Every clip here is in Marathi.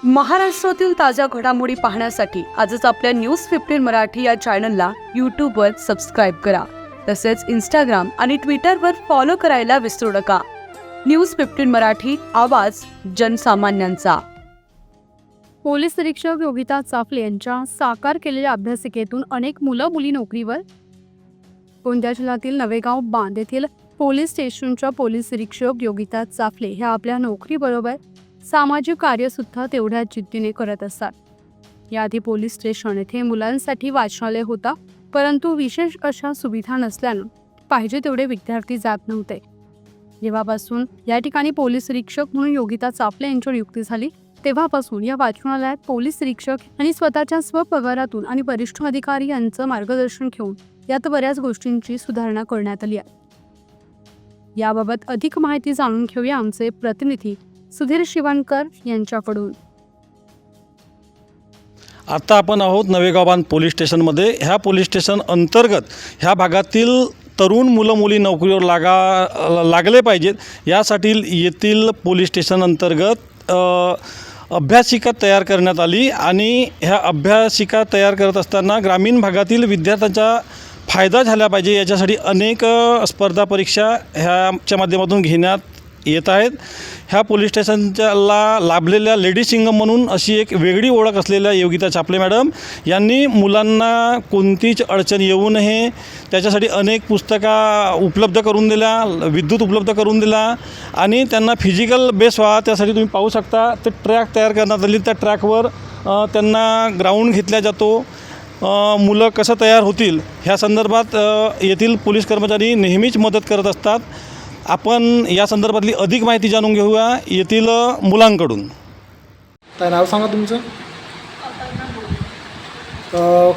महाराष्ट्रातील ताज्या घडामोडी पाहण्यासाठी आजच आपल्या न्यूज 15 मराठी या चॅनलला यूट्यूबवर सबस्क्राईब करा. तसेच इंस्टाग्राम आणि ट्विटरवर फॉलो करायला विसरू नका. न्यूज 15 मराठी, आवाज जनसामान्यांचा. पोलीस निरीक्षक योगिता चाफले यांच्या साकार केलेल्या अभ्यासिकेतून अनेक मुलं मुली नोकरीवर. गोंदिया जिल्ह्यातील नवेगाव बांध येथील पोलीस स्टेशनच्या पोलीस निरीक्षक योगिता चाफले ह्या आपल्या नोकरीबरोबर सामाजिक कार्य सुद्धा तेवढ्या जिद्दीने करत असतात. याआधी पोलीस स्टेशन येथे मुलांसाठी वाचनालय होता, परंतु विशेष अशा सुविधा नसल्यानं पाहिजे तेवढे विद्यार्थी जात नव्हते. जेव्हापासून या ठिकाणी पोलीस निरीक्षक म्हणून योगिता चाफले यांची नियुक्ती झाली, तेव्हापासून या वाचनालयात पोलीस निरीक्षक आणि स्वतःच्या स्वपगारातून आणि वरिष्ठ अधिकारी यांचं मार्गदर्शन घेऊन यात बऱ्याच गोष्टींची सुधारणा करण्यात आली आहे. याबाबत अधिक माहिती जाणून घेऊया आमचे प्रतिनिधी सुधीर शिवानकर यांच्याकडून. आता आपण आहोत नवेगाव पोलीस स्टेशनमध्ये. ह्या पोलीस स्टेशन अंतर्गत ह्या भागातील तरुण मुलं मुली नोकरीवर लागले पाहिजेत यासाठी येथील पोलीस स्टेशन अंतर्गत अभ्यासिका तयार करण्यात आली आणि ह्या अभ्यासिका तयार करत असताना ग्रामीण भागातील विद्यार्थ्यांचा फायदा झाला पाहिजे याच्यासाठी अनेक स्पर्धा परीक्षा ह्याच्या माध्यमातून घेण्यात येत आहेत. ह्या पोलीस स्टेशनला लाभलेल्या लेडी सिंगम म्हणून अशी एक वेगळी ओळख असलेल्या योगिता चाफले मॅडम यांनी मुलांना कोणतीच अडचण येऊ नये त्याच्यासाठी अनेक पुस्तका उपलब्ध करून दिल्या, विद्युत उपलब्ध करून दिला आणि त्यांना फिजिकल बेस व्हा त्यासाठी तुम्ही पाहू शकता ते ट्रॅक तयार करण्यात आली. त्या ट्रॅकवर त्यांना ग्राउंड घेतला जातो. मुलं कसं तयार होतील ह्या संदर्भात येथील पोलीस कर्मचारी नेहमीच मदत करत असतात. आपण या संदर्भातली अधिक माहिती जाणून घेऊया येथील मुलांकडून. काय नाव सांगा तुमचं?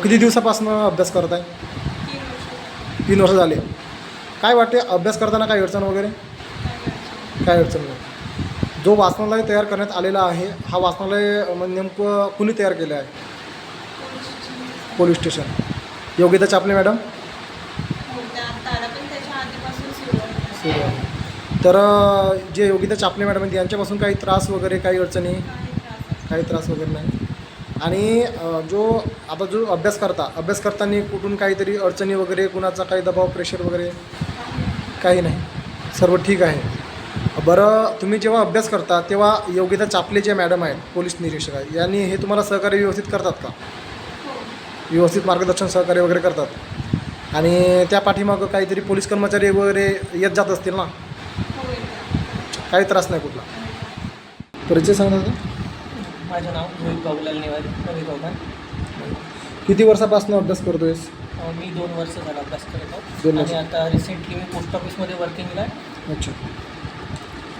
किती दिवसापासून अभ्यास करत आहे? 3 वर्ष झाले. काय वाटते अभ्यास करताना काही अडचण वगैरे? काय अडचण नाही. जो वाचनालय तयार करण्यात आलेला आहे हा वाचनालय नेमकं कुणी तयार केलं आहे? Police station. Yogita Chafle madam सुरू आहे. तर जे योगिता चाफले मॅडम आहेत यांच्यापासून काही त्रास वगैरे काही अडचणी? काही त्रास वगैरे नाही. आणि जो अभ्यास करताना कुठून काहीतरी अडचणी वगैरे कुणाचा काही दबाव प्रेशर वगैरे काही नाही, सर्व ठीक आहे. बरं, तुम्ही जेव्हा अभ्यास करता तेव्हा योगिता चाफले जे मॅडम आहेत पोलीस निरीक्षक आहेत यांनी हे तुम्हाला सहकार्य व्यवस्थित करतात का? व्यवस्थित मार्गदर्शन सहकार्य वगैरे करतात. आणि त्या पाठीमागं काहीतरी पोलीस कर्मचारी वगैरे येत जात असतील ना? काही त्रास नाही कुठला? परिचय सांगा. माझं नाव रोहित बाबूलाल नेवारी, नवेगाव. किती वर्षापासून अभ्यास करतोयस? मी 2 वर्ष झाला अभ्यास करत आहोत. 2 वर्ष. आणि आता रिसेंटली मी पोस्ट ऑफिसमध्ये वर्किंगला आहे. अच्छा.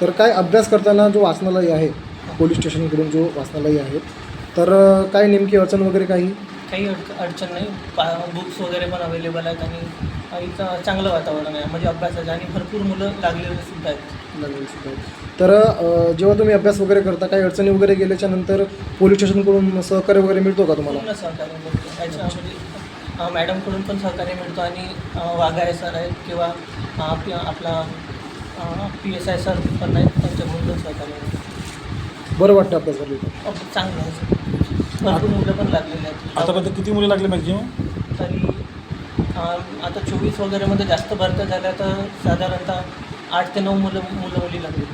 तर काय अभ्यास करताना जो वाचनालय आहे पोलीस स्टेशनकडून जो वाचनालय आहे तर काय नेमकी अडचण वगैरे काही अडचण नाही. बुक्स वगैरे पण अवेलेबल आहेत आणि इथं चांगलं वातावरण आहे म्हणजे अभ्यासाचं आणि भरपूर मुलं लागलेले सुद्धा आहेत. तर जेव्हा तुम्ही अभ्यास वगैरे करता काही अडचणी वगैरे गेल्याच्या नंतर पोलीस स्टेशनकडून सहकार्य वगैरे मिळतो का तुम्हाला? पूर्ण सहकार्य मिळतो. याच्यामध्ये मॅडमकडून पण सहकार्य मिळतो आणि वाघारे सर आहेत किंवा आपला PSI सर पण आहेत त्यांच्याकडून पण सहकार्य मिळतो. बरं वाटतं अभ्यास करायला? चांगलं आहे. भरपूर मुलं पण लागलेले आहेत. आतापर्यंत किती मुले लागले मॅक्झिमम? तरी आता 24 वगैरेमध्ये जास्त भरत्या झाल्या तर साधारणतः 8 ते 9 मुली लागली.